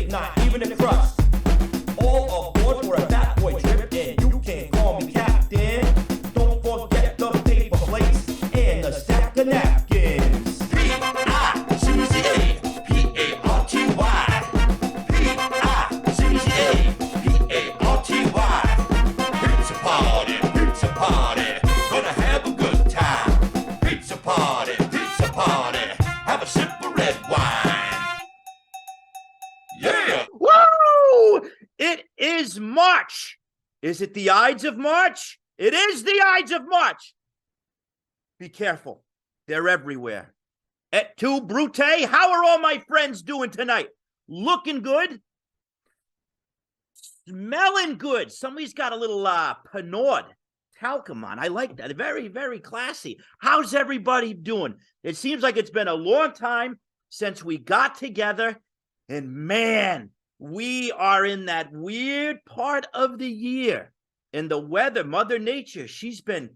not even a crust. All aboard for a fat boy trip, and you can call me captain. Don't forget the paper plates and the stack of napkins. P-I-C-C-A, P-A-R-T-Y. P-I-C-C-A, P-A-R-T-Y. Pizza party, pizza party. Gonna have a good time. Pizza party, pizza party. Have a sip of red wine. Yeah! Woo! It is March. Is it the Ides of March? It is the Ides of March. Be careful. They're everywhere. Et tu, Brute? How are all my friends doing tonight? Looking good? Smelling good. Somebody's got a little Pinot talcum on. I like that. Very, very classy. How's everybody doing? It seems like it's been a long time since we got together. And man, we are in that weird part of the year. And the weather, Mother Nature, she's been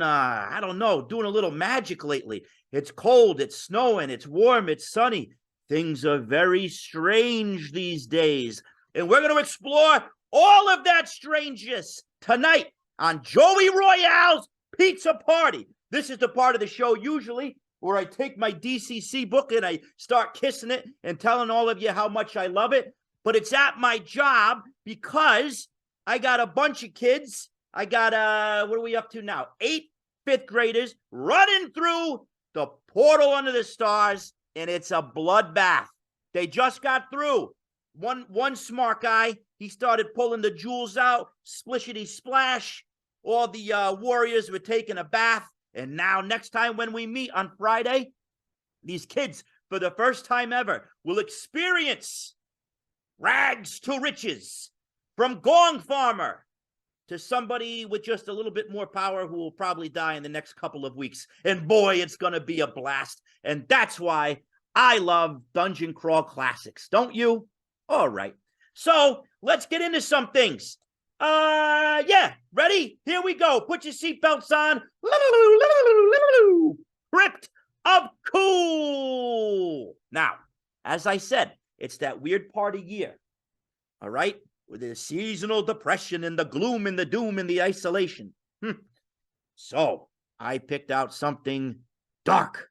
I don't know, doing a little magic lately. It's cold, it's snowing, it's warm, it's sunny. Things are very strange these days. And we're going to explore all of that strangeness tonight on Joey Royale's Pizza Party. This is the part of the show usually where I take my DCC book and I start kissing it and telling all of you how much I love it. But it's at my job because I got a bunch of kids. I got, what are we up to now? 8 fifth graders running through the portal under the stars, and it's a bloodbath. They just got through. One smart guy, he started pulling the jewels out, splishity splash. All the warriors were taking a bath. And now next time when we meet on Friday, these kids, for the first time ever, will experience rags to riches from gong farmer to somebody with just a little bit more power who will probably die in the next couple of weeks. And boy, it's going to be a blast. And that's why I love Dungeon Crawl Classics. Don't you? All right. So let's get into some things. Yeah, ready? Here we go. Put your seatbelts on. Crypt of Cool. Now, as I said, it's that weird part of year. All right? With the seasonal depression and the gloom and the doom and the isolation. So I picked out something dark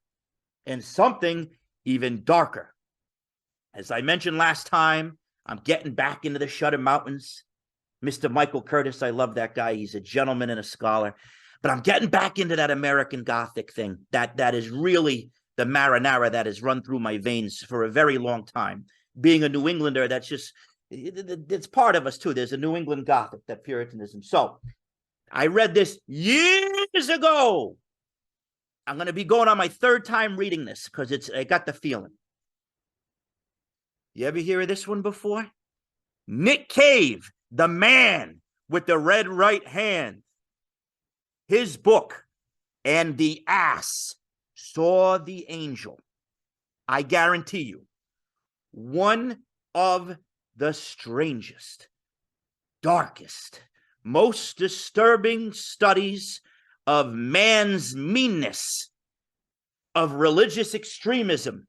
and something even darker. As I mentioned last time, I'm getting back into the Shutter Mountains. Mr. Michael Curtis, I love that guy. He's a gentleman and a scholar. But I'm getting back into that American Gothic thing. That is really the marinara that has run through my veins for a very long time. Being a New Englander, that's just, it's part of us too. There's a New England Gothic, that Puritanism. So I read this years ago. I'm going to be going on my 3rd time reading this because I got the feeling. You ever hear of this one before? Nick Cave, the man with the red right hand. His book, And the Ass Saw the Angel. I guarantee you, one of the strangest, darkest, most disturbing studies of man's meanness, of religious extremism,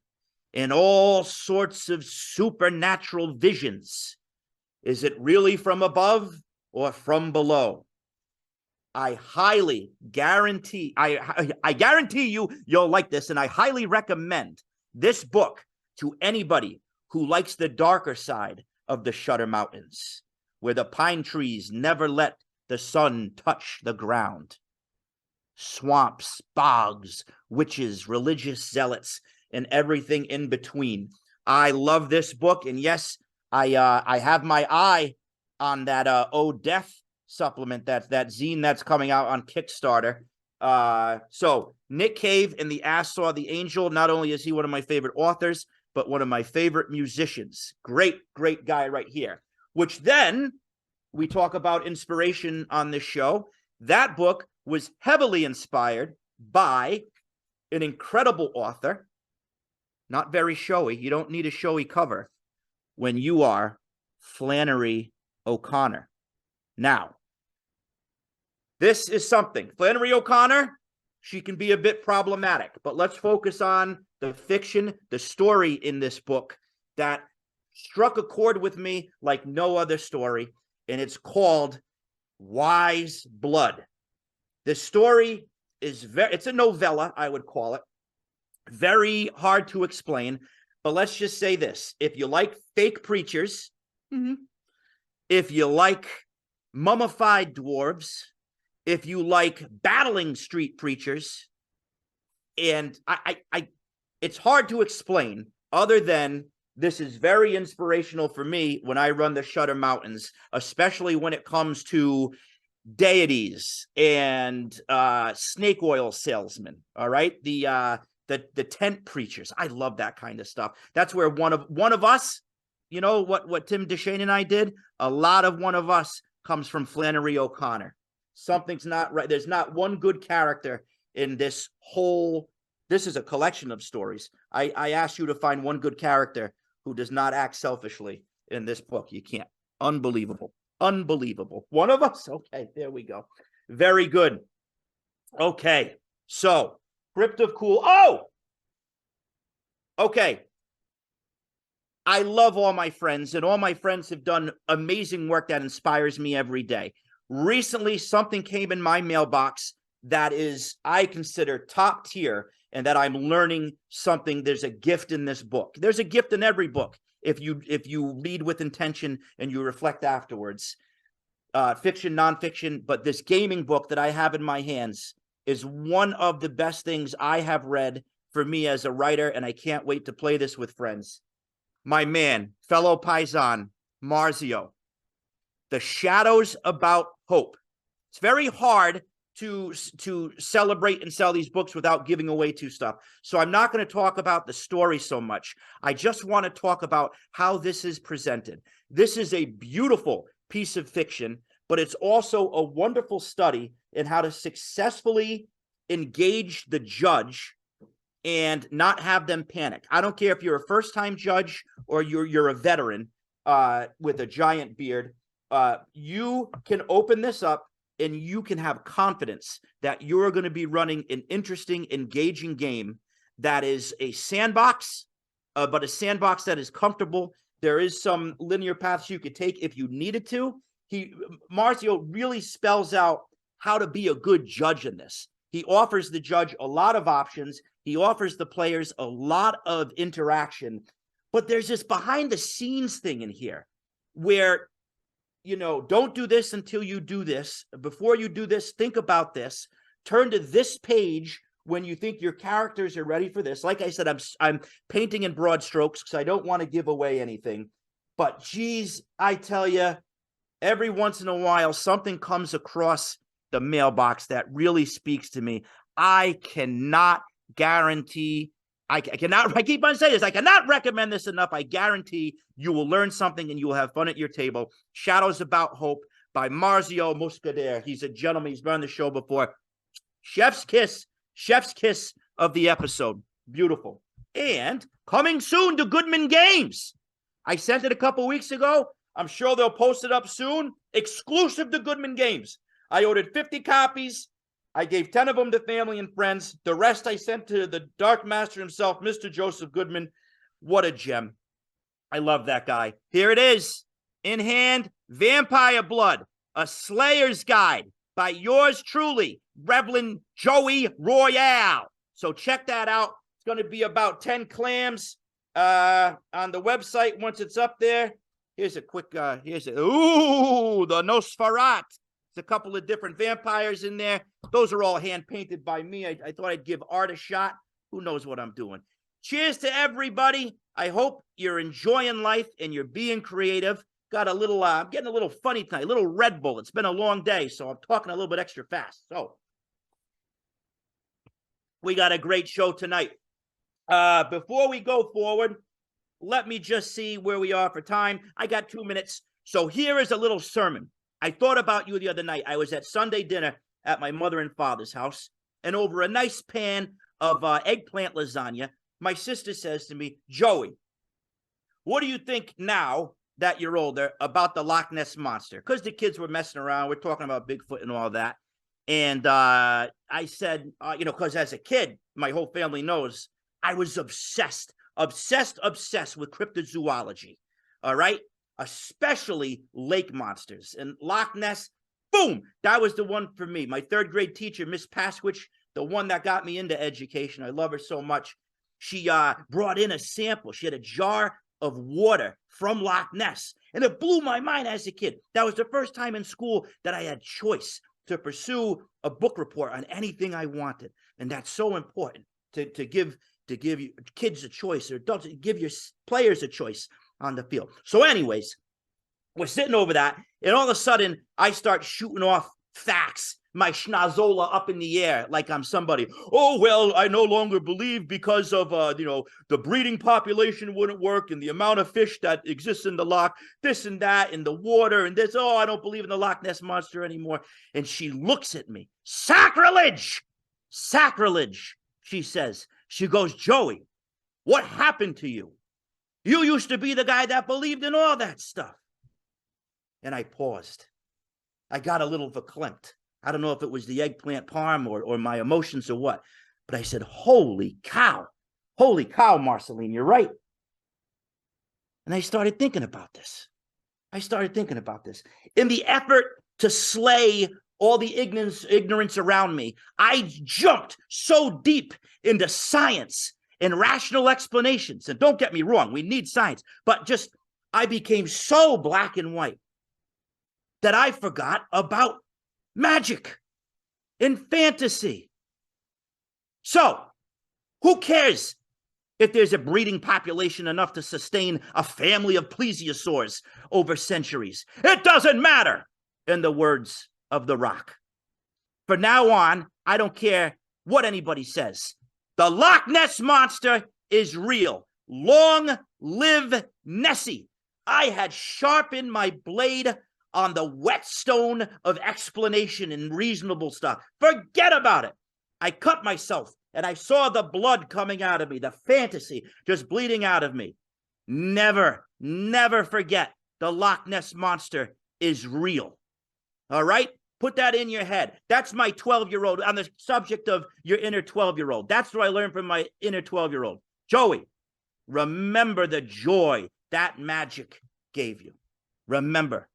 and all sorts of supernatural visions. Is it really from above or from below? I highly guarantee, I guarantee you'll like this, and I highly recommend this book to anybody who likes the darker side of the Shutter Mountains, where the pine trees never let the sun touch the ground. Swamps, bogs, witches, religious zealots, and everything in between. I love this book, and yes, I have my eye on that Oh Death supplement, that zine that's coming out on Kickstarter. So Nick Cave and the Ass Saw the Angel. Not only is he one of my favorite authors, but one of my favorite musicians. Great guy right here. Which then we talk about inspiration on this show. That book was heavily inspired by an incredible author. Not very showy. You don't need a showy cover when you are Flannery O'Connor. Now, this is something. Flannery O'Connor, she can be a bit problematic, but let's focus on the fiction, the story in this book that struck a chord with me like no other story, and it's called Wise Blood. This story is it's a novella, I would call it. Very hard to explain, but let's just say this. If you like fake preachers, if you like mummified dwarves, if you like battling street preachers, and it's hard to explain other than this is very inspirational for me when I run the Shutter Mountains, especially when it comes to deities and snake oil salesmen. All right. The tent preachers. I love that kind of stuff. That's where one of us, you know what Tim Deshane and I did? A lot of one of us comes from Flannery O'Connor. Something's not right. There's not one good character in this whole. This is a collection of stories. I asked you to find one good character who does not act selfishly in this book. You can't. Unbelievable. Unbelievable. One of us? Okay, there we go. Very good. Okay, so Crypt of Cool. Oh! Okay. I love all my friends, and all my friends have done amazing work that inspires me every day. Recently, something came in my mailbox that is, I consider, top tier, and that I'm learning something. There's a gift in this book. There's a gift in every book if you read with intention and you reflect afterwards. Fiction, nonfiction, but this gaming book that I have in my hands is one of the best things I have read for me as a writer, and I can't wait to play this with friends. My man, fellow Paisan, Marzio, The Shadows About Hope. It's very hard to celebrate and sell these books without giving away too stuff. So I'm not going to talk about the story so much. I just want to talk about how this is presented. This is a beautiful piece of fiction, but it's also a wonderful study in how to successfully engage the judge and not have them panic. I don't care if you're a first-time judge or you're a veteran with a giant beard. You can open this up and you can have confidence that you're going to be running an interesting, engaging game that is a sandbox, but a sandbox that is comfortable. There is some linear paths you could take if you needed to. Marzio really spells out how to be a good judge in this. He offers the judge a lot of options. He offers the players a lot of interaction. But there's this behind-the-scenes thing in here where, you know, don't do this until you do this. Before you do this, think about this. Turn to this page when you think your characters are ready for this. Like I said, I'm painting in broad strokes because I don't want to give away anything. But geez, I tell you, every once in a while, something comes across the mailbox that really speaks to me. I cannot guarantee, I keep on saying this, I cannot recommend this enough. I guarantee you will learn something and you will have fun at your table. Shadows About Hope by Marzio Muscadet. He's a gentleman. He's been on the show before. Chef's kiss of the episode. Beautiful. And coming soon to Goodman Games. I sent it a couple weeks ago. I'm sure they'll post it up soon. Exclusive to Goodman Games. I ordered 50 copies. I gave 10 of them to family and friends. The rest I sent to the Dark Master himself, Mr. Joseph Goodman. What a gem. I love that guy. Here it is. In hand, Vampire Blood, a Slayer's Guide by yours truly, Reverend Joey Royale. So check that out. It's going to be about 10 clams on the website once it's up there. Here's a quick, the Nosferatu. There's a couple of different vampires in there. Those are all hand-painted by me. I thought I'd give art a shot. Who knows what I'm doing? Cheers to everybody. I hope you're enjoying life and you're being creative. Got a little, I'm getting a little funny tonight, a little Red Bull. It's been a long day, so I'm talking a little bit extra fast. So we got a great show tonight. Before we go forward, let me just see where we are for time. I got 2 minutes. So here is a little sermon. I thought about you the other night. I was at Sunday dinner at my mother and father's house, and over a nice pan of eggplant lasagna, my sister says to me, Joey, what do you think now that you're older about the Loch Ness Monster? Because the kids were messing around. We're talking about Bigfoot and all that. And I said, because as a kid, my whole family knows I was obsessed with cryptozoology. all right? Especially lake monsters. And Loch Ness, boom, that was the one for me. My third grade teacher, Miss Pasquich, the one that got me into education. I love her so much. She brought in a sample. She had a jar of water from Loch Ness. And it blew my mind as a kid. That was the first time in school that I had choice to pursue a book report on anything I wanted. And that's so important to give you kids a choice, or adults, give your players a choice on the field. So anyways, we're sitting over that, and all of a sudden, I start shooting off facts, my schnozola up in the air like I'm somebody. Oh, well, I no longer believe because of, the breeding population wouldn't work and the amount of fish that exists in the loch, this and that, in the water, and this. Oh, I don't believe in the Loch Ness Monster anymore. And she looks at me. Sacrilege! Sacrilege, she says. She goes, Joey, what happened to you? You used to be the guy that believed in all that stuff. And I paused. I got a little verklempt. I don't know if it was the eggplant parm or my emotions or what, but I said, holy cow, Marceline, you're right. And I started thinking about this. In the effort to slay all the ignorance around me, I jumped so deep into science and rational explanations. And don't get me wrong, we need science, but I became so black and white that I forgot about magic and fantasy. So, who cares if there's a breeding population enough to sustain a family of plesiosaurs over centuries? It doesn't matter, in the words of The Rock. From now on, I don't care what anybody says. The Loch Ness Monster is real. Long live Nessie. I had sharpened my blade on the whetstone of explanation and reasonable stuff. Forget about it. I cut myself and I saw the blood coming out of me, the fantasy just bleeding out of me. Never forget the Loch Ness Monster is real. All right? Put that in your head. That's my 12-year-old on the subject of your inner 12-year-old. That's what I learned from my inner 12-year-old. Joey, remember the joy that magic gave you. Remember.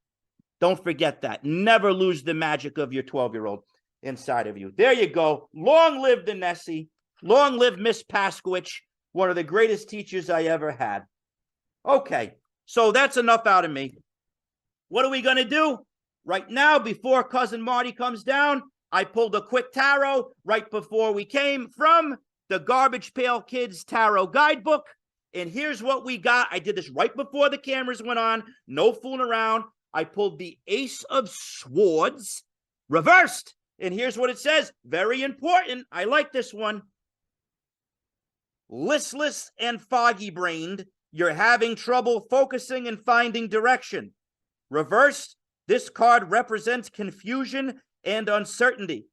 Don't forget that. Never lose the magic of your 12-year-old inside of you. There you go. Long live the Nessie. Long live Miss Pasquich, one of the greatest teachers I ever had. Okay, so that's enough out of me. What are we going to do? Right now, before Cousin Marty comes down, I pulled a quick tarot right before we came from the Garbage Pail Kids Tarot Guidebook. And here's what we got. I did this right before the cameras went on. No fooling around. I pulled the Ace of Swords reversed. And here's what it says. Very important. I like this one. Listless and foggy-brained. You're having trouble focusing and finding direction. Reversed. This card represents confusion and uncertainty.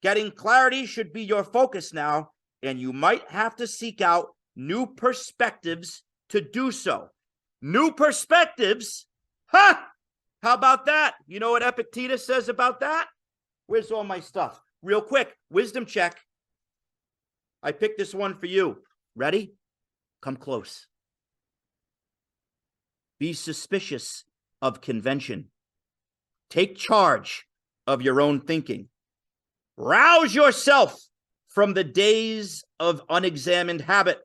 Getting clarity should be your focus now, and you might have to seek out new perspectives to do so. New perspectives? Ha! How about that? You know what Epictetus says about that? Where's all my stuff? Real quick, wisdom check. I picked this one for you. Ready? Come close. Be suspicious of convention. Take charge of your own thinking. Rouse yourself from the days of unexamined habit.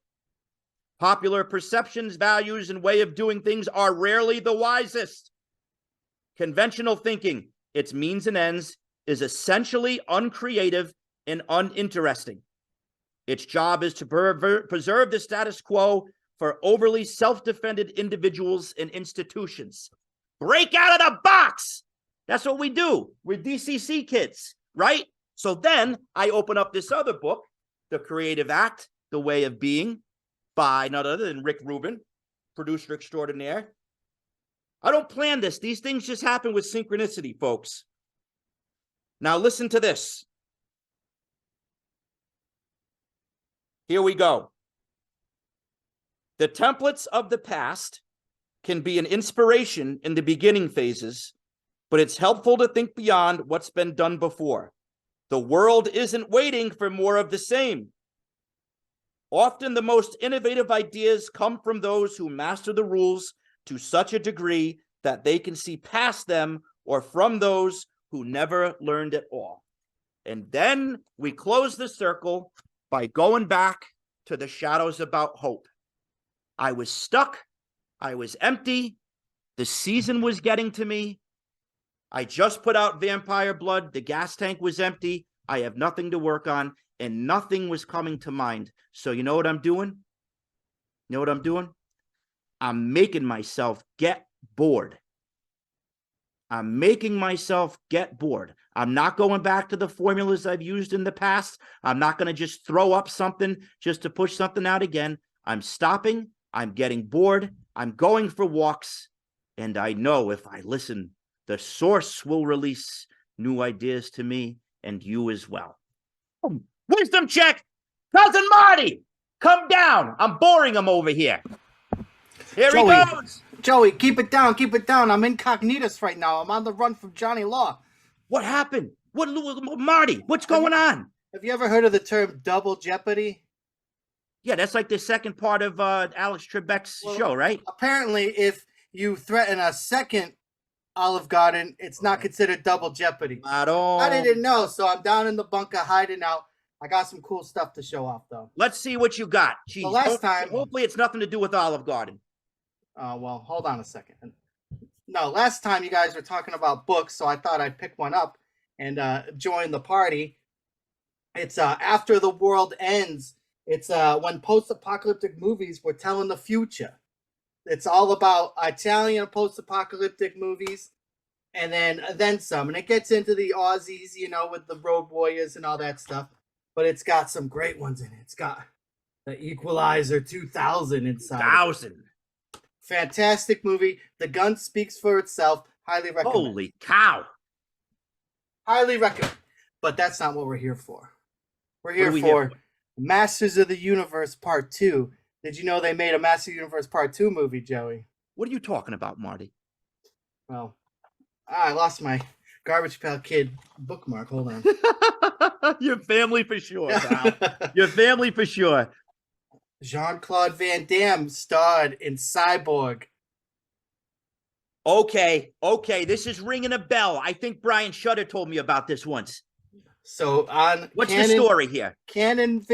Popular perceptions, values, and way of doing things are rarely the wisest. Conventional thinking, its means and ends, is essentially uncreative and uninteresting. Its job is to preserve the status quo for overly self-defended individuals and institutions. Break out of the box! That's what we do. We're DCC kids, right? So then I open up this other book, The Creative Act, The Way of Being, by none other than Rick Rubin, producer extraordinaire. I don't plan this. These things just happen with synchronicity, folks. Now listen to this. Here we go. The templates of the past can be an inspiration in the beginning phases, but it's helpful to think beyond what's been done before. The world isn't waiting for more of the same. Often the most innovative ideas come from those who master the rules to such a degree that they can see past them or from those who never learned at all. And then we close the circle by going back to the shadows about hope. I was stuck. I was empty. The season was getting to me. I just put out Vampire Blood. The gas tank was empty. I have nothing to work on, and nothing was coming to mind. So you know what I'm doing? You know what I'm doing? I'm making myself get bored. I'm making myself get bored. I'm not going back to the formulas I've used in the past. I'm not going to just throw up something just to push something out again. I'm stopping. I'm getting bored. I'm going for walks. And I know if I listen, the source will release new ideas to me and you as well. Wisdom check. Cousin Marty, come down. I'm boring him over here. Here Joey, he goes. Joey, keep it down, keep it down. I'm incognitus right now. I'm on the run from Johnny Law. What happened? What, Marty, what's going on? Have you ever heard of the term double jeopardy? Yeah, that's like the second part of Alex Trebek's show, right? Apparently, if you threaten a second Olive Garden, it's not considered double jeopardy. At all. I didn't know, so I'm down in the bunker hiding out. I got some cool stuff to show off, though. Let's see what you got. Jeez, The last time... Hopefully it's nothing to do with Olive Garden. Well, hold on a second. No, last time you guys were talking about books, so I thought I'd pick one up and join the party. It's After the World Ends. It's when post-apocalyptic movies were telling the future. It's all about Italian post-apocalyptic movies and then some. And it gets into the Aussies, you know, with the Road Warriors and all that stuff. But it's got some great ones in it. It's got the Equalizer 2000 inside. 2000. Fantastic movie. The gun speaks for itself. Highly recommend. Holy cow. Highly recommend. But that's not what we're here for. We're here for Masters of the Universe Part 2. Did you know they made a Masters of the Universe Part 2 movie, Joey? What are you talking about, Marty? Well, I lost my Garbage Pail Kid bookmark. Hold on. Your family for sure, pal. Your family for sure. Jean-Claude Van Damme starred in Cyborg. Okay. This is ringing a bell. I think Brian Shutter told me about this once. So on what's the story here? Canon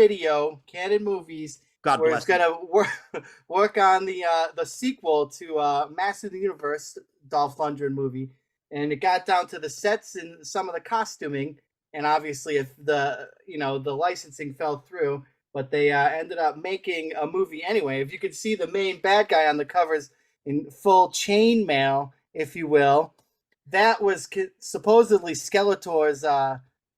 Movies. God bless. It's gonna work on the sequel to Master of the Universe Dolph Lundgren movie, and it got down to the sets and some of the costuming, and obviously if the licensing fell through. But they ended up making a movie anyway. If you could see the main bad guy on the covers in full chainmail, if you will, that was supposedly Skeletor's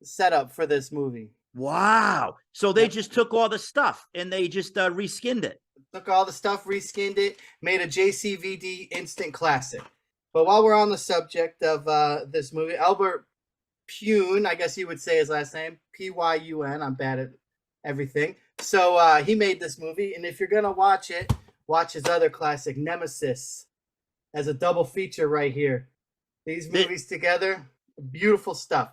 setup for this movie. Wow. So they just took all the stuff and they just reskinned it. Took all the stuff, reskinned it, made a JCVD instant classic. But while we're on the subject of this movie, Albert Pyun, I guess you would say his last name, Pyun. I'm bad at everything. So he made this movie, and if you're gonna watch it, watch his other classic, Nemesis, as a double feature right here. These movies together, beautiful stuff.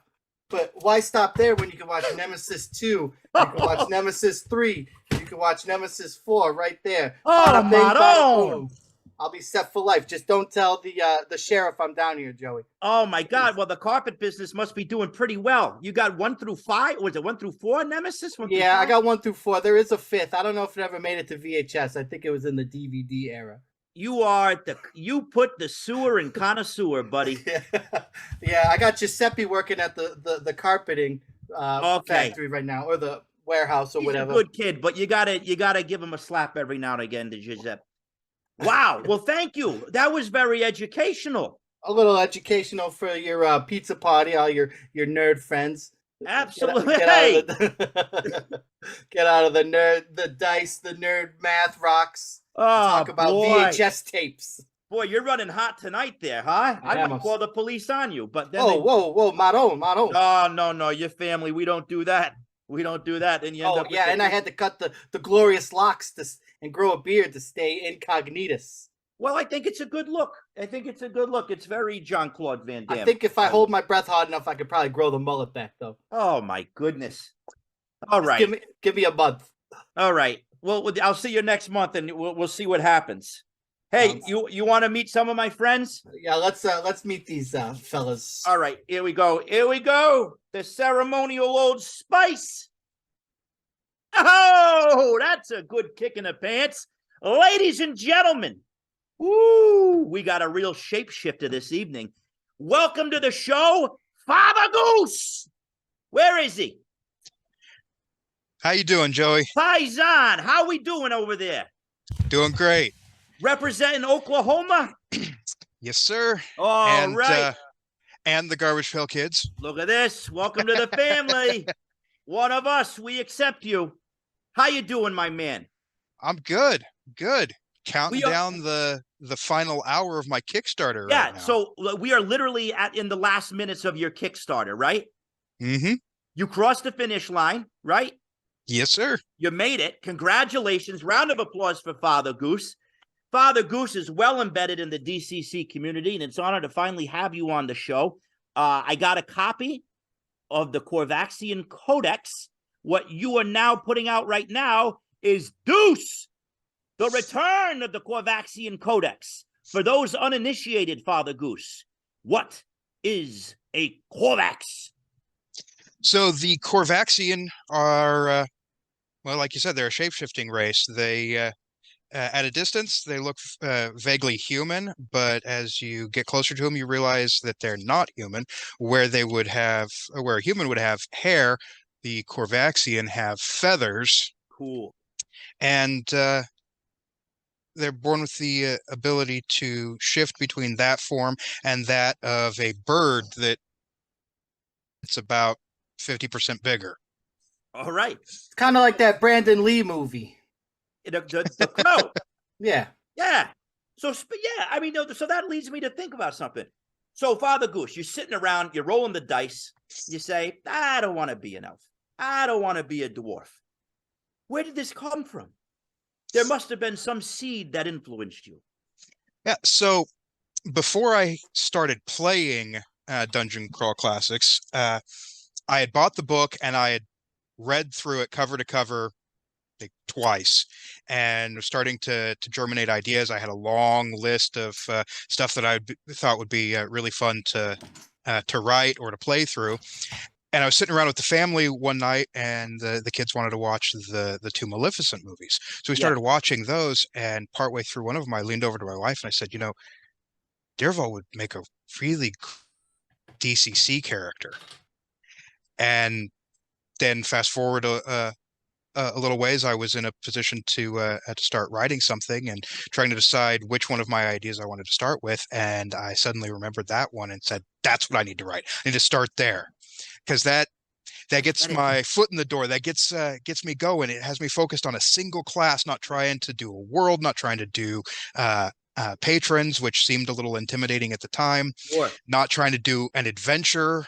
But why stop there when you can watch Nemesis 2, you can watch Nemesis 3, you can watch Nemesis 4 right there. Oh, my own. I'll be set for life. Just don't tell the sheriff I'm down here, Joey. Oh my God! Well, the carpet business must be doing pretty well. You got 1 through 5? Was it 1 through 4? Nemesis? Yeah, I got 1 through 4. There is a 5th. I don't know if it ever made it to VHS. I think it was in the DVD era. You put the sewer in connoisseur, buddy. Yeah, I got Giuseppe working at the carpeting factory right now, or the warehouse, or He's whatever. A good kid, but you gotta give him a slap every now and again to Giuseppe. Wow. Well, thank you. That was very educational. A little educational for your pizza party, all your nerd friends. Absolutely. Get out of the dice, the nerd math rocks. Oh, talk about boy. VHS tapes. Boy, you're running hot tonight there, huh? I might call the police on you, but then whoa, Maron. Oh, no, your family, we don't do that. And you end up and I had to cut the glorious locks and grow a beard to stay incognitus. Well, I think it's a good look. It's very Jean-Claude Van Damme. I think if I hold my breath hard enough, I could probably grow the mullet back, though. Oh, my goodness. All right. Give me a month. All right. Well, I'll see you next month, and we'll see what happens. Hey, you want to meet some of my friends? Yeah, let's meet these fellas. All right, here we go. Here we go. The ceremonial Old Spice. Oh, that's a good kick in the pants. Ladies and gentlemen, woo, we got a real shapeshifter this evening. Welcome to the show, Father Goose. Where is he? How you doing, Joey? Paisan, how we doing over there? Doing great. Representing Oklahoma? Yes, sir. All right. And the Garbage Pail Kids. Look at this. Welcome to the family. One of us. We accept you. How you doing, my man? I'm good. Good. Counting down the final hour of my Kickstarter right now. So we are literally in the last minutes of your Kickstarter, right? Mm-hmm. You crossed the finish line, right? Yes, sir. You made it. Congratulations. Round of applause for Father Goose. Father Goose is well embedded in the DCC community, and it's an honor to finally have you on the show. I got a copy of the Corvaxian Codex. What you are now putting out right now is Deuce, the return of the Corvaxian Codex. For those uninitiated, Father Goose, what is a Corvax? So the Corvaxian are, well, like you said, they're a shape-shifting race. They, at a distance, they look vaguely human, but as you get closer to them, you realize that they're not human. Where a human would have hair, the Corvaxian have feathers. Cool. And they're born with the ability to shift between that form and that of a bird that it's about 50% bigger. All right. It's kind of like that Brandon Lee movie. The Crow. Yeah. Yeah. So that leads me to think about something. So, Father Goose, you're sitting around, you're rolling the dice. You say, I don't want to be an elf. I don't want to be a dwarf. Where did this come from? There must have been some seed that influenced you. Yeah. So before I started playing Dungeon Crawl Classics, I had bought the book and I had read through it cover to cover like twice and was starting to germinate ideas. I had a long list of stuff that I thought would be really fun to write or to play through. And I was sitting around with the family one night, and the kids wanted to watch the two Maleficent movies. So we started watching those, and partway through one of them, I leaned over to my wife and I said, Derval would make a really DCC character. And then fast forward a little ways, I was in a position to start writing something and trying to decide which one of my ideas I wanted to start with. And I suddenly remembered that one and said, that's what I need to write. I need to start there. Because that gets my foot in the door. That gets me going. It has me focused on a single class, not trying to do a world, not trying to do patrons, which seemed a little intimidating at the time. Sure. Not trying to do an adventure,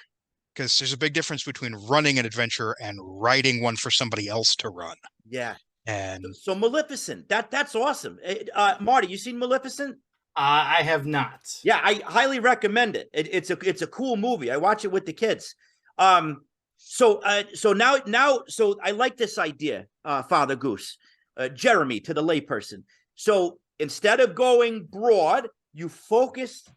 because there's a big difference between running an adventure and writing one for somebody else to run. Yeah. And so Maleficent, that's awesome. Marty, you seen Maleficent? I have not. Yeah, I highly recommend it. It's a cool movie. I watch it with the kids. So I like this idea, Father Goose, Jeremy, to the layperson. So instead of going broad, you focused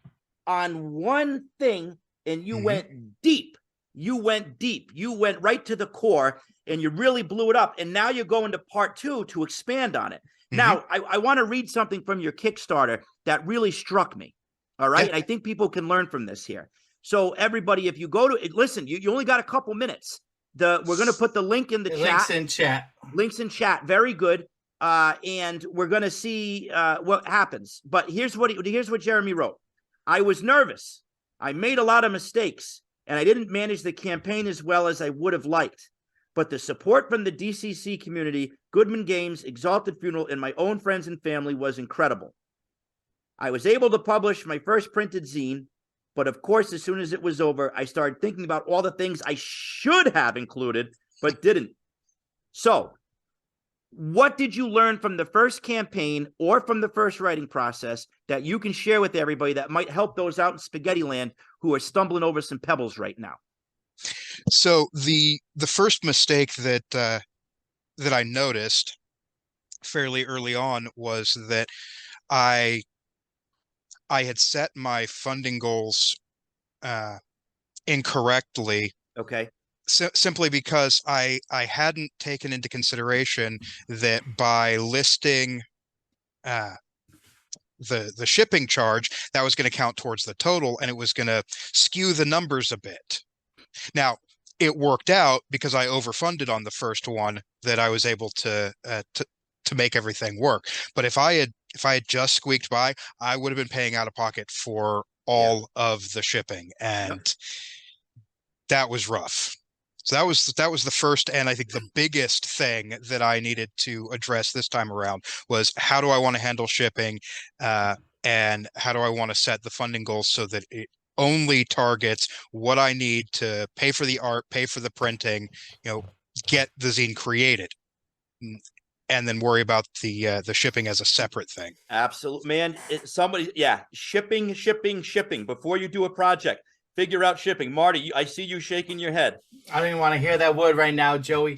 on one thing and you went deep. You went deep. You went right to the core and you really blew it up. And now you're going to part 2 to expand on it. Now, I want to read something from your Kickstarter that really struck me. All right. I think people can learn from this here. So everybody, if you go to it, listen, you only got a couple minutes. We're going to put the link in the chat. Links in chat. Very good. And we're going to see what happens. But here's what Jeremy wrote. I was nervous. I made a lot of mistakes, and I didn't manage the campaign as well as I would have liked. But the support from the DCC community, Goodman Games, Exalted Funeral, and my own friends and family was incredible. I was able to publish my first printed zine. But of course, as soon as it was over, I started thinking about all the things I should have included, but didn't. So what did you learn from the first campaign or from the first writing process that you can share with everybody that might help those out in Spaghetti Land who are stumbling over some pebbles right now? So the first mistake that I noticed fairly early on was that I I had set my funding goals incorrectly, Okay. simply because I hadn't taken into consideration that by listing the shipping charge, that was going to count towards the total, and it was going to skew the numbers a bit. Now, it worked out because I overfunded on the first one, that I was able to make everything work. But if I had just squeaked by, I would have been paying out of pocket for all of the shipping, and that was rough. So that was the first, and I think the biggest thing that I needed to address this time around was, how do I want to handle shipping, and how do I want to set the funding goals so that it only targets what I need to pay for the art, pay for the printing, get the zine created, and then worry about the shipping as a separate thing. Absolutely, man. Shipping. Before you do a project, figure out shipping. Marty, I see you shaking your head. I don't even want to hear that word right now, Joey.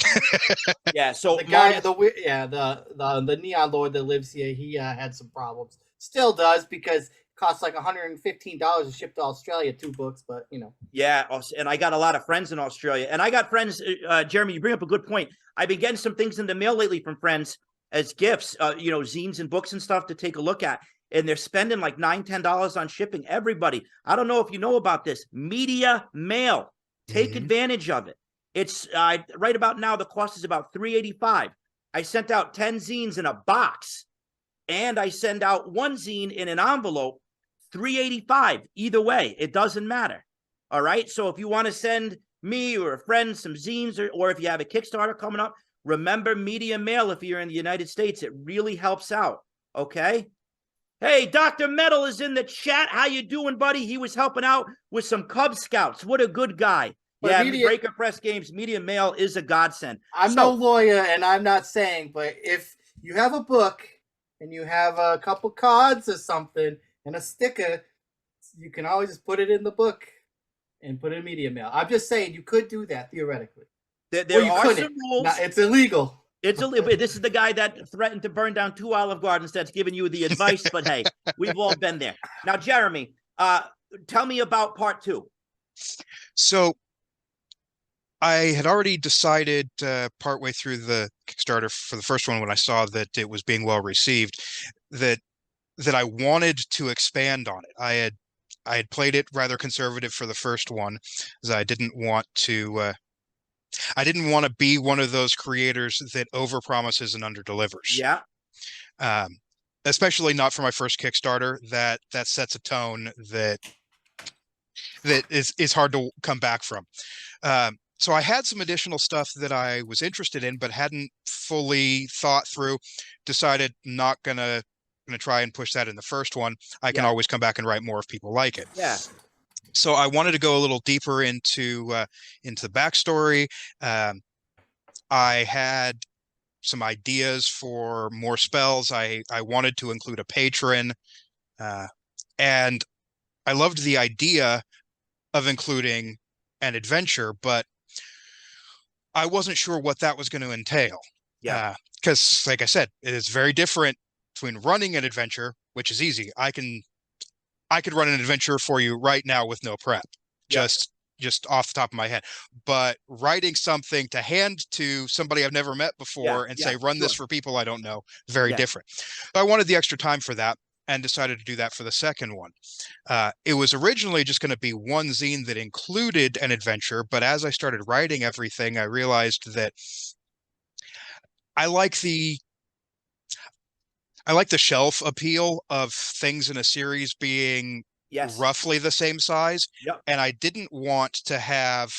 Yeah, so the guy, the neon lord that lives here, he had some problems. Still does, because it costs like $115 to ship to Australia, 2 books, but Yeah, and I got a lot of friends in Australia, and I got friends. Jeremy, you bring up a good point. I've been getting some things in the mail lately from friends as gifts, zines and books and stuff to take a look at. And they're spending like $9-10 on shipping. Everybody, I don't know if you know about this, media mail. Take advantage of it. It's right about now, the cost is about $3.85. I sent out 10 zines in a box, and I send out 1 zine in an envelope, $3.85. Either way, it doesn't matter. All right. So if you want to send me or a friend some zines, or if you have a Kickstarter coming up, remember media mail. If you're in the United States, it really helps out. Okay. Hey, Dr. Metal is in the chat. How you doing, buddy? He was helping out with some Cub Scouts. What a good guy. But yeah, Breaker Press Games, media mail is a godsend. I'm no lawyer, and I'm not saying, but if you have a book and you have a couple cards or something and a sticker, you can always just put it in the book and put it in media mail. I'm just saying you could do that theoretically. There are some rules. No, it's illegal. It's illegal. This is the guy that threatened to burn down 2 Olive Gardens that's giving you the advice. But hey, we've all been there. Now, Jeremy, tell me about part 2. So I had already decided partway through the Kickstarter for the first one, when I saw that it was being well received, that I wanted to expand on it. I had played it rather conservative for the first one, as I didn't want to be one of those creators that overpromises and underdelivers. Yeah. Especially not for my first Kickstarter. That sets a tone that is hard to come back from. So I had some additional stuff that I was interested in, but hadn't fully thought through. Decided not gonna try and push that in the first one. I can always come back and write more if people like it. Yeah. So I wanted to go a little deeper into the backstory. I had some ideas for more spells. I wanted to include a patron, and I loved the idea of including an adventure, but I wasn't sure what that was going to entail. Yeah. Because, like I said, it is very different between running an adventure, which is easy. I could run an adventure for you right now with no prep, just off the top of my head. But writing something to hand to somebody I've never met before and say, run this for people I don't know, very different. So I wanted the extra time for that, and decided to do that for the second one. It was originally just going to be 1 zine that included an adventure, but as I started writing everything, I realized that I like the shelf appeal of things in a series being roughly the same size. Yep. And I didn't want to have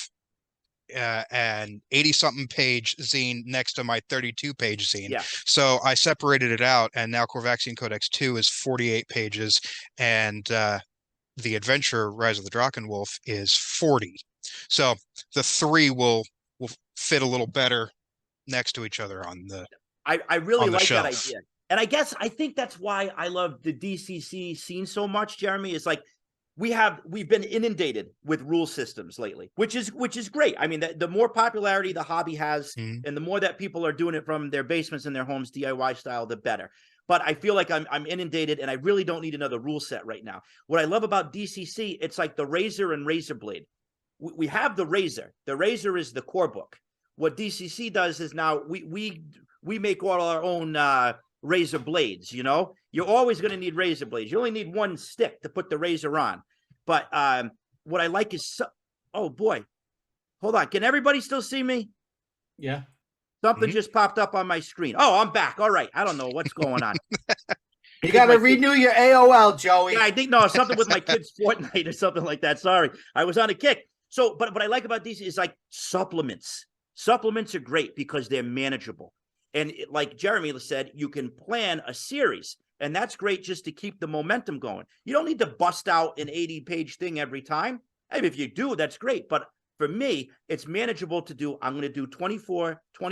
an 80-something page zine next to my 32-page zine. Yeah. So I separated it out, and now Corvaxian Codex 2 is 48 pages, and the adventure Rise of the Drachenwolf is 40. So the 3 will fit a little better next to each other on the I really like shelf. that idea. And I think that's why I love the DCC scene so much, Jeremy. Is like we've been inundated with rule systems lately, which is great. I mean, the more popularity the hobby has, and the more that people are doing it from their basements and their homes DIY style, the better. but I feel like I'm inundated and I really don't need another rule set right now. What I love about DCC, it's like the razor and razor blade. We have the razor. The razor is the core book. What DCC does is now we make all our own razor blades. You know, you're always going to need razor blades. You only need one stick to put the razor on. But what I like is, oh boy, hold on. Can everybody still see me? Yeah. Something just popped up on my screen. Oh, I'm back. All right. I don't know what's going on. You got to renew your AOL, Joey. Yeah, I think something with my kids' Fortnite or something like that. Sorry, I was on a kick. So, but what I like about these is like supplements. Supplements are great because they're manageable. And like Jeremy said, you can plan a series, and that's great just to keep the momentum going. You don't need to bust out an 80-page thing every time. I mean, if you do, that's great. But for me, it's manageable to do. I'm going to do 20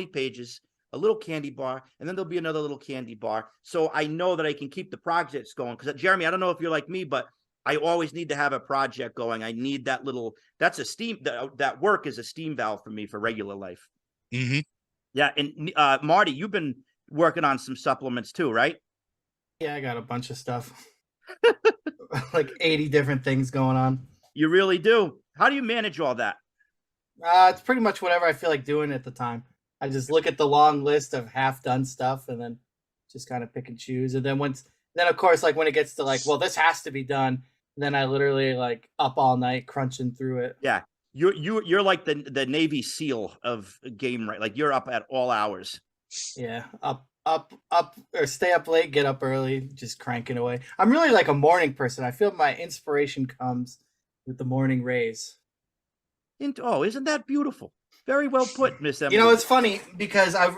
pages, a little candy bar, and then there'll be another little candy bar. So I know that I can keep the projects going. Because Jeremy, I don't know if you're like me, but I always need to have a project going. I need that little, that's a steam, that work is a steam valve for me for regular life. Mm-hmm. Yeah. And Marty, you've been working on some supplements too, right? Yeah, I got a bunch of stuff. Like 80 different things going on. You really do. How do you manage all that? It's pretty much whatever I feel like doing at the time. I just look at the long list of half done stuff and then just kind of pick and choose. And then of course, like when it gets to like, well, this has to be done, then I literally like up all night crunching through it. Yeah. You're like the Navy SEAL of game, right? Like you're up at all hours. Yeah. Up, or stay up late, get up early, just cranking away. I'm really like a morning person. I feel my inspiration comes with the morning rays. Isn't that beautiful? Very well put, Miss Emily. You know, it's funny because an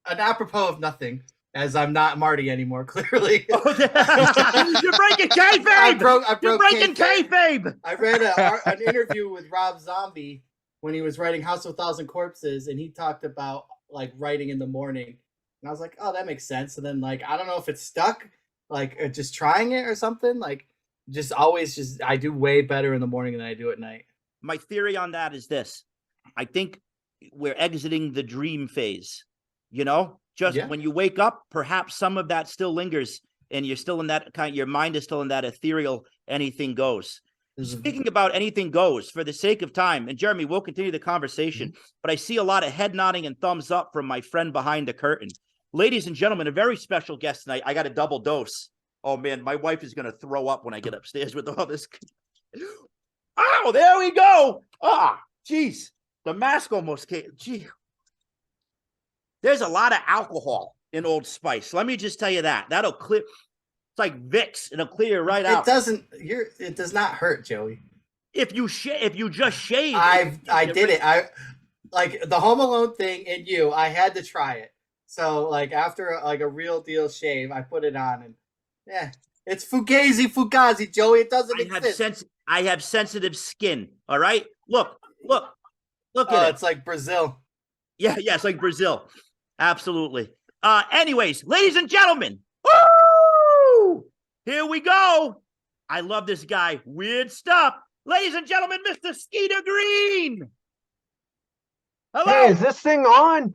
apropos of nothing, as I'm not Marty anymore, clearly. You're breaking kayfabe! You're breaking kayfabe! I read an interview with Rob Zombie when he was writing House of a Thousand Corpses, and he talked about like writing in the morning. And I was like, oh, that makes sense. And then like, I don't know if it's stuck, like just trying it or something. Like I do way better in the morning than I do at night. My theory on that is this. I think we're exiting the dream phase, you know, when you wake up, perhaps some of that still lingers and you're still in that your mind is still in that ethereal, anything goes. Speaking about anything goes, for the sake of time, and Jeremy, we'll continue the conversation, but I see a lot of head nodding and thumbs up from my friend behind the curtain. Ladies and gentlemen, a very special guest tonight. I got a double dose. Oh man, my wife is going to throw up when I get upstairs with all this. Oh, there we go. Geez. The mask almost came. Gee. There's a lot of alcohol in Old Spice. Let me just tell you that. That'll clear. It's like Vicks. It'll clear right out. It does not hurt, Joey. If you just shave. I did it. I like the Home Alone thing and I had to try it. So like after like a real deal shave, I put it on and yeah, it's Fugazi, Joey. It doesn't exist. I have sensitive skin. All right. Look at it. It's like Brazil. Yeah, it's like Brazil. Absolutely. Anyways, ladies and gentlemen, woo! Here we go. I love this guy. Weird stuff. Ladies and gentlemen, Mr. Skeeter Green. Hello. Hey, is this thing on?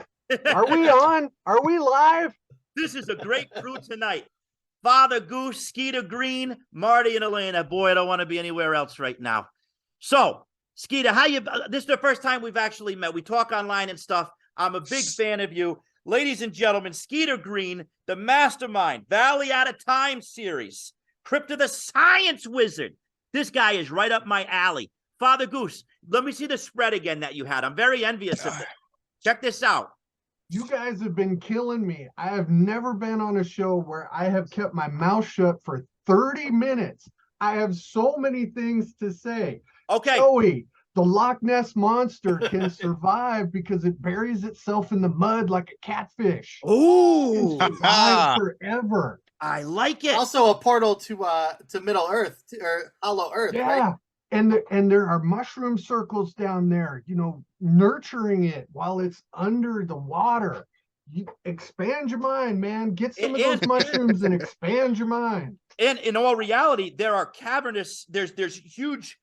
Are we on? Are we live? This is a great crew tonight. Father Goose, Skeeter Green, Marty, and Elena. Boy, I don't want to be anywhere else right now. So, Skeeter, this is the first time we've actually met. We talk online and stuff. I'm a big fan of you. Ladies and gentlemen, Skeeter Green, the mastermind, Valley Out of Time series, Crypto the Science Wizard. This guy is right up my alley. Father Goose, let me see the spread again that you had. I'm very envious of it. Check this out. You guys have been killing me. I have never been on a show where I have kept my mouth shut for 30 minutes. I have so many things to say. Okay. Joey, the Loch Ness Monster can survive because it buries itself in the mud like a catfish. Ooh. It can survive forever. I like it. Also a portal to Middle Earth or Hollow Earth, right? And there are mushroom circles down there, nurturing it while it's under the water. You expand your mind, man. Get some of those mushrooms and expand your mind. And in all reality, there are cavernous, there's huge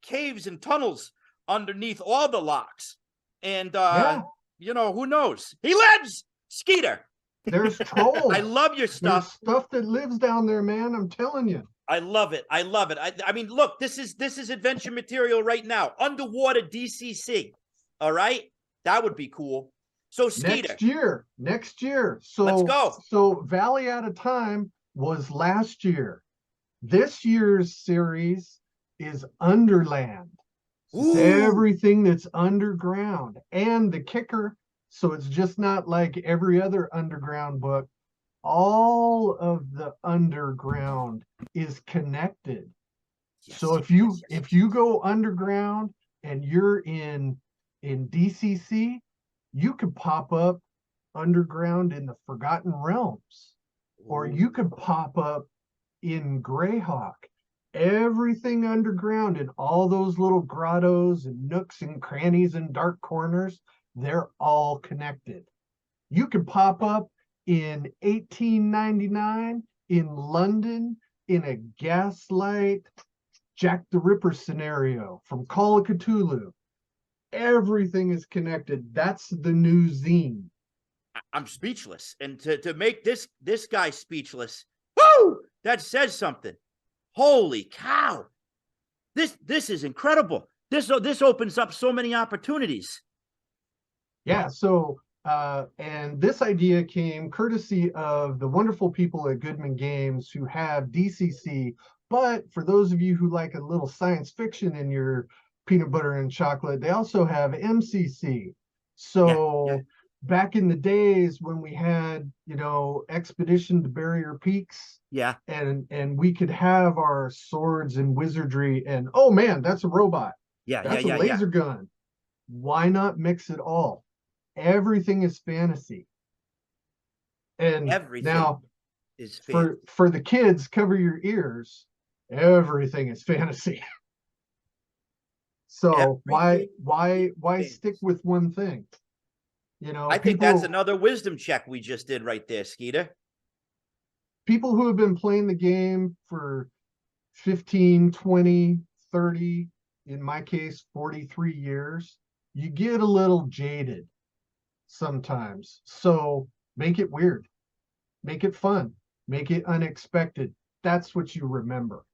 caves and tunnels underneath all the locks. And, who knows? He lives! Skeeter, There's trolls. I love your There's stuff. stuff that lives down there, man. I'm telling you. I love it. I love it. I mean, look, this is adventure material right now. Underwater DCC. All right, that would be cool. So Skeeter, Next year. So let's go. So Valley Out of Time was last year. This year's series is Underland. So it's everything that's underground. And the kicker, so it's just not like every other underground book. All of the underground is connected. Yes, So if you go underground and you're in DCC, you could pop up underground in the Forgotten Realms, or you could pop up in Greyhawk. Everything underground in all those little grottos and nooks and crannies and dark corners, they're all connected. You could pop up in 1899 in London in a gaslight Jack the Ripper scenario from Call of Cthulhu. Everything is connected. That's the new zine. I'm speechless. And to make this guy speechless, whoo, that says something. Holy cow. This is incredible. This opens up so many opportunities. Yeah, so and this idea came courtesy of the wonderful people at Goodman Games who have DCC, but for those of you who like a little science fiction in your peanut butter and chocolate, they also have MCC. So back in the days when we had, Expedition to Barrier Peaks, and we could have our swords and wizardry, and oh man, that's a robot. That's a laser gun. Why not mix it all? Everything is fantasy. And everything now is for the kids, cover your ears. Everything is fantasy. So why stick with one thing? I think that's another wisdom check we just did right there, Skeeter. People who have been playing the game for 15, 20, 30, in my case, 43 years, you get a little jaded sometimes. So make it weird, make it fun, make it unexpected. That's what you remember.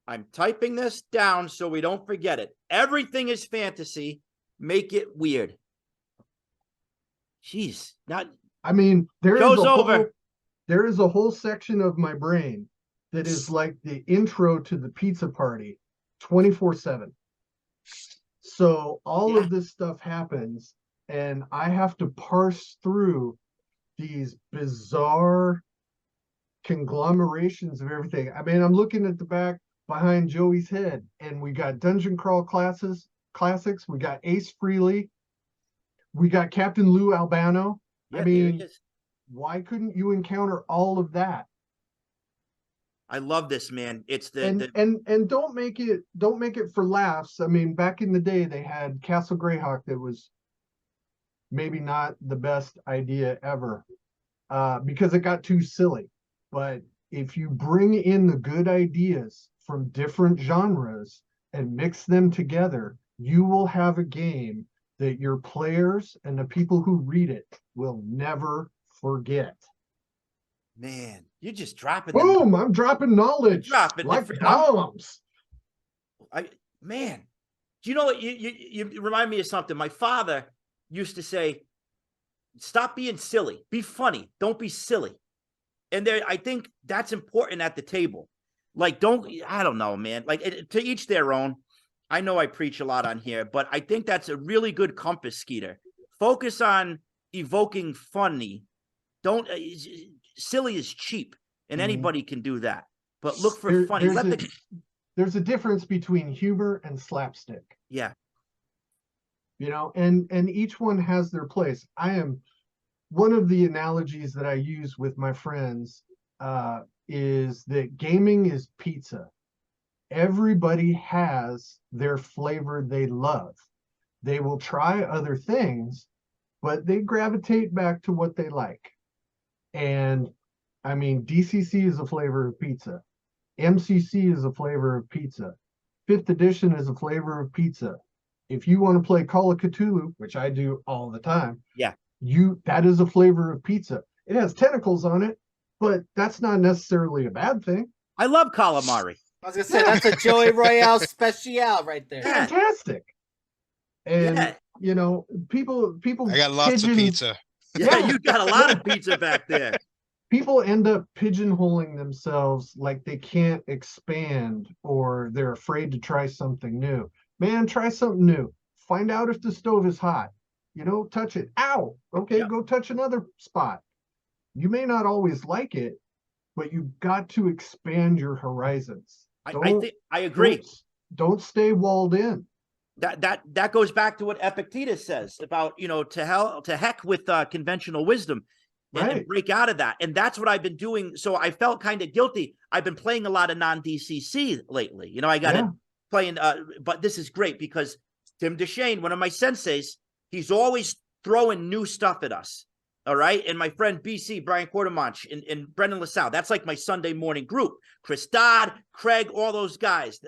I'm typing this down so we don't forget it. Everything is fantasy. Make it weird. Jeez, there is a whole section of my brain that is like the intro to the pizza party 24/7. So all of this stuff happens, and I have to parse through these bizarre conglomerations of everything. I'm looking at the back behind Joey's head, and we got Dungeon Crawl classics. We got Ace Frehley. We got Captain Lou Albano. Why couldn't you encounter all of that? I love this, man. It's and don't make it for laughs. Back in the day, they had Castle Greyhawk that was maybe not the best idea ever, because it got too silly. But if you bring in the good ideas from different genres and mix them together, you will have a game that your players and the people who read it will never forget. Man, you're just dropping. Boom! I'm dropping knowledge like bombs. Man, do you know what? You remind me of something. My father used to say, "Stop being silly. Be funny. Don't be silly." And I think that's important at the table. I don't know, man. To each their own. I know I preach a lot on here, but I think that's a really good compass, Skeeter. Focus on evoking funny. Silly is cheap, and anybody can do that. But look for funny. There's a difference between humor and slapstick. Yeah. And each one has their place. One of the analogies that I use with my friends is that gaming is pizza. Everybody has their flavor they love. They will try other things, but they gravitate back to what they like. And DCC is a flavor of pizza. MCC is a flavor of pizza. 5th edition is a flavor of pizza. If you want to play Call of Cthulhu, which I do all the time, that It has tentacles on it, but that's not necessarily a bad thing. I love calamari. I was gonna say that's a Joey Royale special right there. Yeah. Fantastic. And Yeah. you know, people I got lots of pizza. Yeah, you got a lot of pizza back there. People end up pigeonholing themselves like they can't expand or they're afraid to try something new. Man, try something new. Find out if the stove is hot. You know, touch it. Ow. Okay, Yep. go touch another spot. You may not always like it, but you've got to expand your horizons. I agree. Don't stay walled in. That goes back to what Epictetus says about, to heck with conventional wisdom and break out of that. And that's what I've been doing. So I felt kind of guilty. I've been playing a lot of non-DCC lately. I got it playing, but this is great because Tim DeShane, one of my senseis, he's always throwing new stuff at us. All right. And my friend BC, Brian Quartermanch, and Brendan LaSalle, that's like my Sunday morning group. Chris Dodd, Craig, all those guys.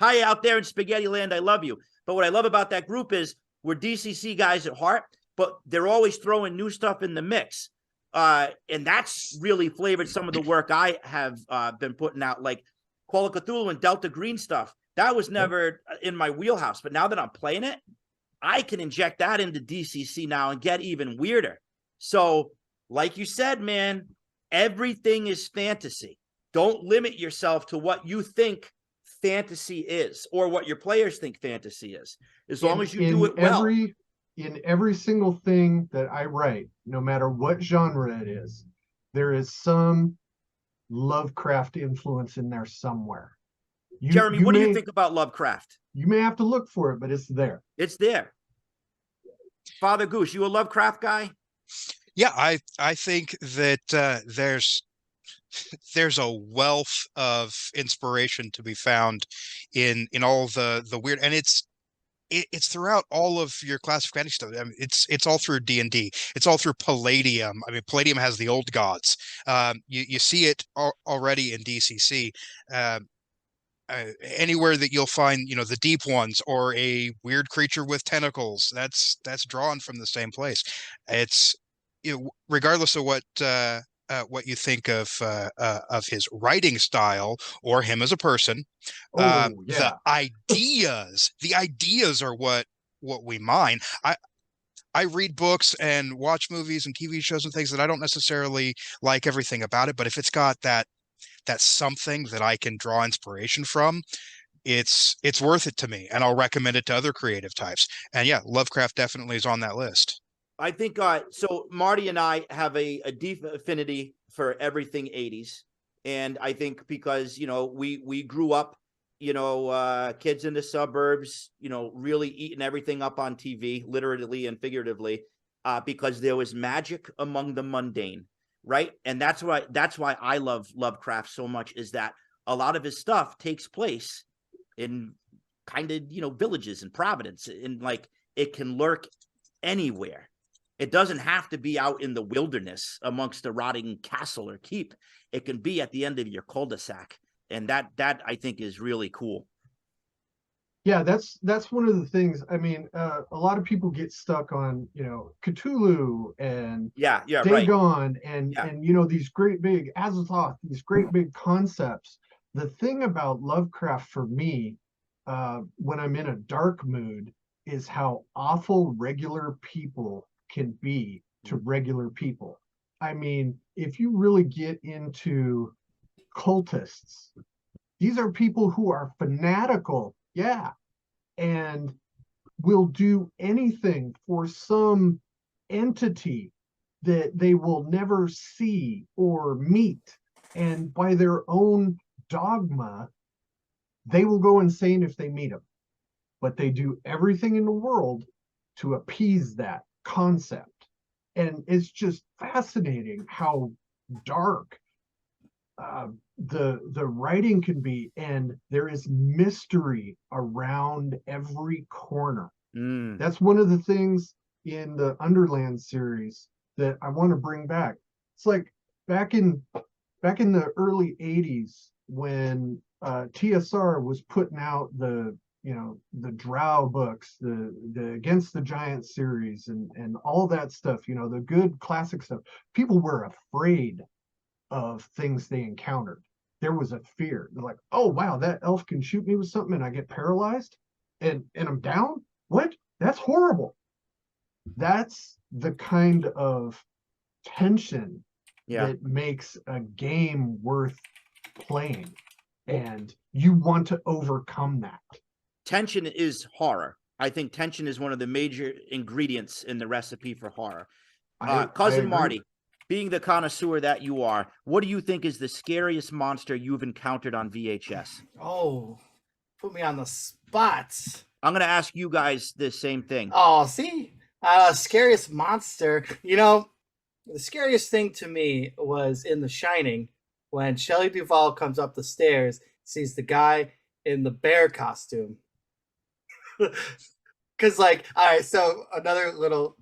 Hi out there in Spaghetti Land. I love you. But what I love about that group is we're DCC guys at heart, but they're always throwing new stuff in the mix. And that's really flavored some of the work I have been putting out, like Call of Cthulhu and Delta Green stuff. That was never in my wheelhouse. But now that I'm playing it, I can inject that into DCC now and get even weirder. So, like you said, man, everything is fantasy. Don't limit yourself to what you think fantasy is or what your players think fantasy is. As long as you do it well. In every single thing that I write, no matter what genre it is, there is some Lovecraft influence in there somewhere. Jeremy, what do you think about Lovecraft? You may have to look for it, but it's there. It's there. Father Goose, you a Lovecraft guy? Yeah, I think that there's a wealth of inspiration to be found in all the weird, and it's throughout all of your classic fantasy stuff. I mean, it's all through D&D. It's all through Palladium. I mean, Palladium has the old gods. You see it already in DCC. Anywhere that you'll find, the deep ones or a weird creature with tentacles, that's drawn from the same place. It's regardless of what you think of his writing style or him as a person. The ideas are what we mine. I read books and watch movies and TV shows and things that I don't necessarily like everything about it, but if it's got that something that I can draw inspiration from, it's worth it to me, and I'll recommend it to other creative types. And yeah, Lovecraft definitely is on that list. I think so. Marty and I have a deep affinity for everything 80s, and I think because we grew up, kids in the suburbs, really eating everything up on TV, literally and figuratively, because there was magic among the mundane, right? And that's why I love Lovecraft so much, is that a lot of his stuff takes place in kind of villages and Providence, and like it can lurk anywhere. It doesn't have to be out in the wilderness amongst a rotting castle or keep. It can be at the end of your cul-de-sac. And that I think is really cool. Yeah, that's one of the things. I mean, a lot of people get stuck on, Cthulhu and Dagon and these great big Azathoth, these great big concepts. The thing about Lovecraft for me, when I'm in a dark mood, is how awful regular people can be to regular people. I mean, if you really get into cultists, these are people who are fanatical, and will do anything for some entity that they will never see or meet, and by their own dogma they will go insane if they meet them, but they do everything in the world to appease that concept. And it's just fascinating how dark the writing can be, and there is mystery around every corner. That's one of the things in the Underland series that I want to bring back. It's like back in the early 80s when TSR was putting out the the Drow books, the Against the Giant series, and all that stuff, the good classic stuff. People were afraid of things they encountered. There was a fear. They're like, oh wow, that elf can shoot me with something and I get paralyzed and I'm down? What? That's horrible. That's the kind of tension that makes a game worth playing. And you want to overcome that. Tension is horror. I think tension is one of the major ingredients in the recipe for horror. Cousin Marty, being the connoisseur that you are, what do you think is the scariest monster you've encountered on VHS? Oh, put me on the spot. I'm going to ask you guys the same thing. Oh, see? Scariest monster. The scariest thing to me was in The Shining when Shelley Duvall comes up the stairs, sees the guy in the bear costume. Because, all right, so another little,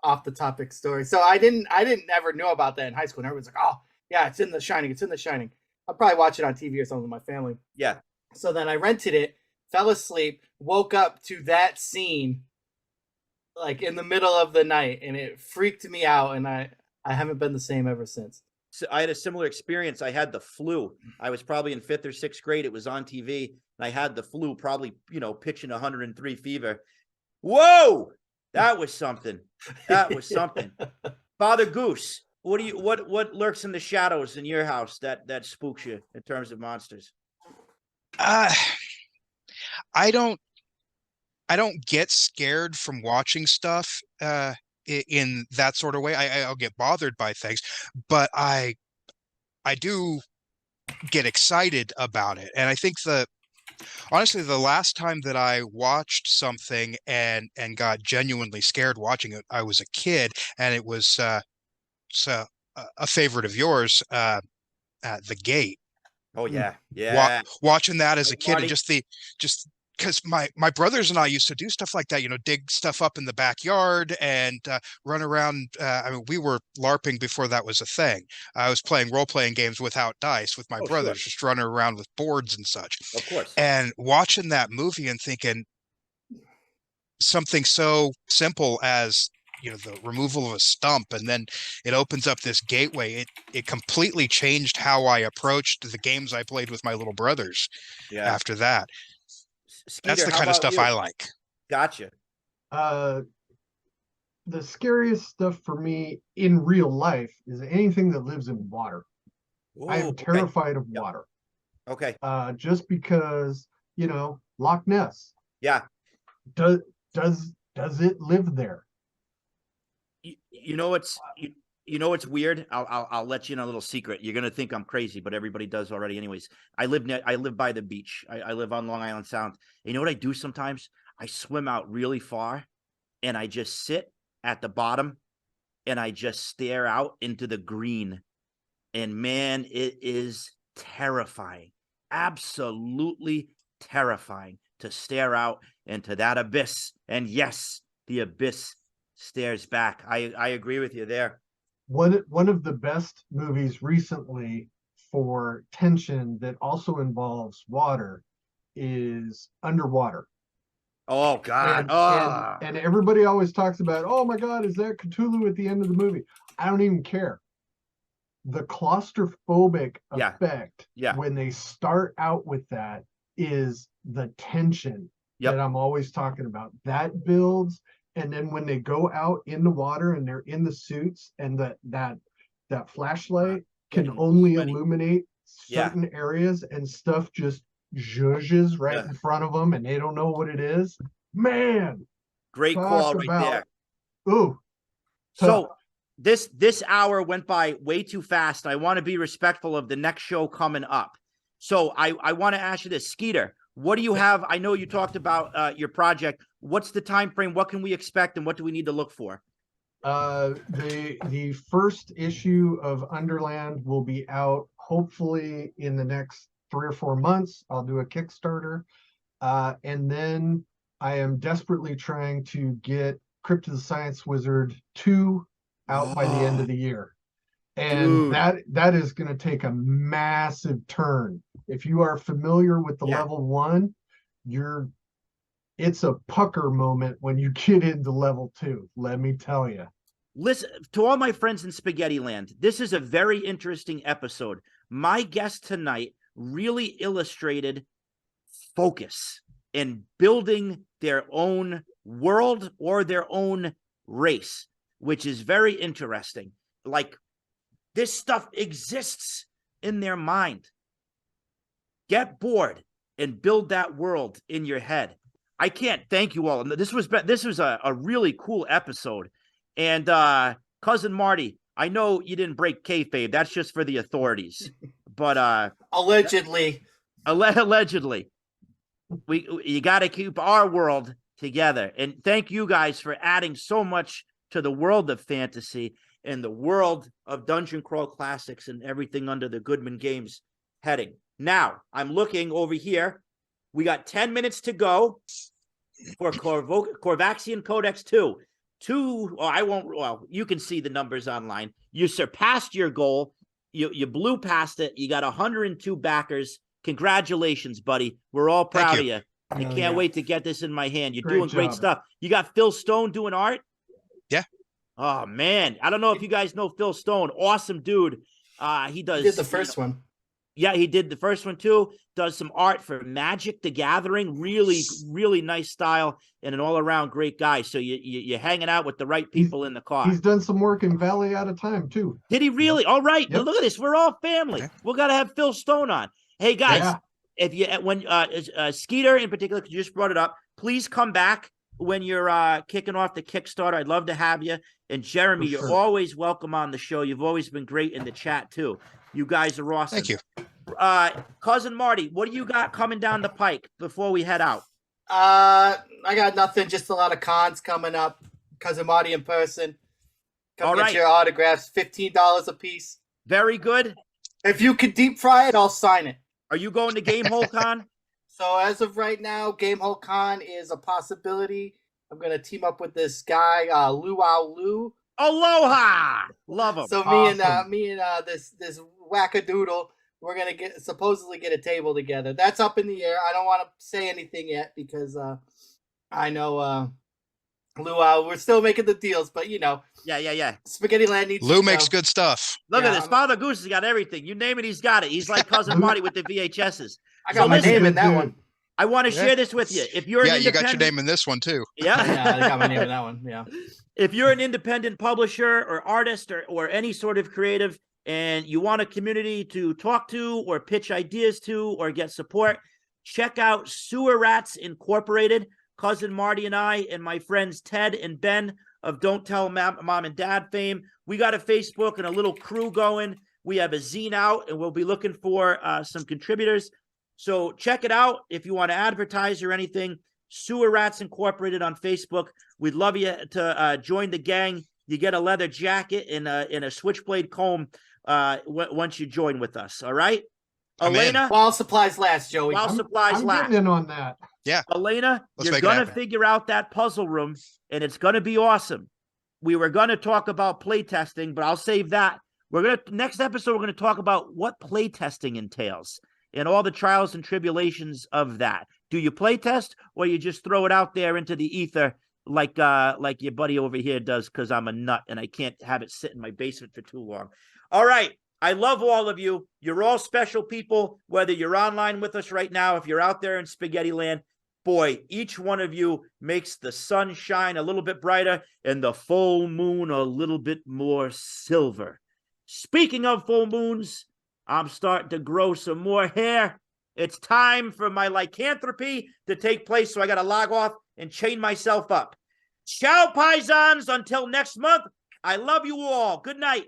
off the topic story. So I didn't ever know about that in high school. And everyone's like, oh, yeah, it's in The Shining. It's in The Shining. I'll probably watch it on TV or something with my family. Yeah. So then I rented it, fell asleep, woke up to that scene in the middle of the night, and it freaked me out, and I haven't been the same ever since. So I had a similar experience. I had the flu. I was probably in 5th or 6th grade. It was on TV, and I had the flu, probably, pitching 103 fever. Whoa! That was something. That was something. Father Goose, what lurks in the shadows in your house that spooks you in terms of monsters? I don't get scared from watching stuff in that sort of way. I'll get bothered by things, but I do get excited about it. And I think honestly, the last time that I watched something and got genuinely scared watching it, I was a kid, and it was a favorite of yours, The Gate. Oh yeah, yeah. Watching that as a kid, Marty? and just because my brothers and I used to do stuff like that, dig stuff up in the backyard and run around. I mean, we were LARPing before that was a thing. I was playing role-playing games without dice with my brothers, just running around with boards and such. Of course. And watching that movie and thinking something so simple as the removal of a stump, and then it opens up this gateway. It completely changed how I approached the games I played with my little brothers. After that. Skeeter, that's the kind of stuff I like. Gotcha. The scariest stuff for me in real life is anything that lives in water. Ooh, I am terrified of water. Okay. Just because, Loch Ness. Yeah. Does it live there? What's weird? I'll let you in a little secret. You're gonna think I'm crazy, but everybody does already. Anyways, I live by the beach. I live on Long Island Sound. You know what I do sometimes? I swim out really far, and I just sit at the bottom, and I just stare out into the green. And man, it is terrifying, absolutely terrifying to stare out into that abyss. And yes, the abyss stares back. I agree with you there. One of the best movies recently for tension that also involves water is Underwater. Oh God. And everybody always talks about, oh my God, is that Cthulhu at the end of the movie? I don't even care. The claustrophobic effect when they start out with that is the tension that I'm always talking about. That builds. And then when they go out in the water and they're in the suits, and that flashlight can only illuminate certain areas, and stuff just zhuzhes right in front of them and they don't know what it is. Man, great call right there. Ooh. So this hour went by way too fast. I want to be respectful of the next show coming up. So I want to ask you this, Skeeter. What do you have? I know you talked about your project. What's the time frame? What can we expect, and what do we need to look for? The first issue of Underland will be out hopefully in the next 3 or 4 months. I'll do a Kickstarter, and then I am desperately trying to get Crypt of the Science Wizard 2 out by the end of the year. And that is going to take a massive turn. If you are familiar with the level 1, you're it's a pucker moment when you get into level 2. Let me tell you. Listen, to all my friends in Spaghetti Land, this is a very interesting episode. My guest tonight really illustrated focus in building their own world or their own race, which is very interesting. Like, this stuff exists in their mind. Get bored and build that world in your head. I can't thank you all. This was a really cool episode. And Cousin Marty, I know you didn't break kayfabe. That's just for the authorities. But allegedly, you got to keep our world together. And thank you guys for adding so much to the world of fantasy and the world of Dungeon Crawl Classics and everything under the Goodman Games heading. Now, I'm looking over here. We got 10 minutes to go for Corvaxian Codex 2. You can see the numbers online. You surpassed your goal. You blew past it. You got 102 backers. Congratulations, buddy. We're all proud of you. I can't wait to get this in my hand. You're doing great stuff. You got Phil Stone doing art? Yeah. Oh, man. I don't know if you guys know Phil Stone. Awesome dude. He did the first one. Yeah, he did the first one too. Does some art for Magic the Gathering. Really, really nice style and an all-around great guy. So you're hanging out with the right people in the car. He's done some work in Valley Out of Time too. Did he really? All right. Yep. Look at this. We're all family. Okay. We got to have Phil Stone on. Hey, guys, if you Skeeter in particular, because you just brought it up, please come back when you're kicking off the Kickstarter. I'd love to have you. And Jeremy, you're always welcome on the show. You've always been great in the chat too. You guys are awesome. Thank you. Cousin Marty, what do you got coming down the pike before we head out? I got nothing. Just a lot of cons coming up. Cousin Marty in person. Come get your autographs. $15 a piece. Very good. If you could deep fry it, I'll sign it. Are you going to Gamehole Con? So as of right now, Gamehole Con is a possibility. I'm going to team up with this guy, Luau Lu. Aloha! Love him. So awesome. me and this wackadoodle, we're going to supposedly get a table together. That's up in the air. I don't want to say anything yet because I know Luau, we're still making the deals, but you know. Yeah. Spaghetti Land needs Lou makes good stuff. Look at this. Father Goose has got everything. You name it, he's got it. He's like Cousin Marty with the VHSs. I got my name in that one. I want to share this with you. If you're you got your name in this one too. Yeah, I got my name in that one. Yeah. If you're an independent publisher or artist or any sort of creative and you want a community to talk to or pitch ideas to or get support, check out Sewer Rats Incorporated. Cousin Marty and I and my friends Ted and Ben of Don't Tell Mom and Dad fame. We got a Facebook and a little crew going. We have a zine out and we'll be looking for some contributors. So check it out if you want to advertise or anything. Sewer Rats Incorporated on Facebook. We'd love you to join the gang. You get a leather jacket and a switchblade comb once you join with us. All right, Elena. While supplies last, Joey. While supplies last. I'm getting in on that. Yeah, Elena, you're gonna figure out that puzzle room, and it's gonna be awesome. We were gonna talk about playtesting, but I'll save that. Next episode. We're gonna talk about what playtesting entails and all the trials and tribulations of that. Do you playtest or you just throw it out there into the ether like your buddy over here does because I'm a nut and I can't have it sit in my basement for too long. All right. I love all of you. You're all special people, whether you're online with us right now, if you're out there in Spaghetti Land. Boy, each one of you makes the sun shine a little bit brighter and the full moon a little bit more silver. Speaking of full moons, I'm starting to grow some more hair. It's time for my lycanthropy to take place, so I got to log off and chain myself up. Ciao, Paisans. Until next month, I love you all. Good night.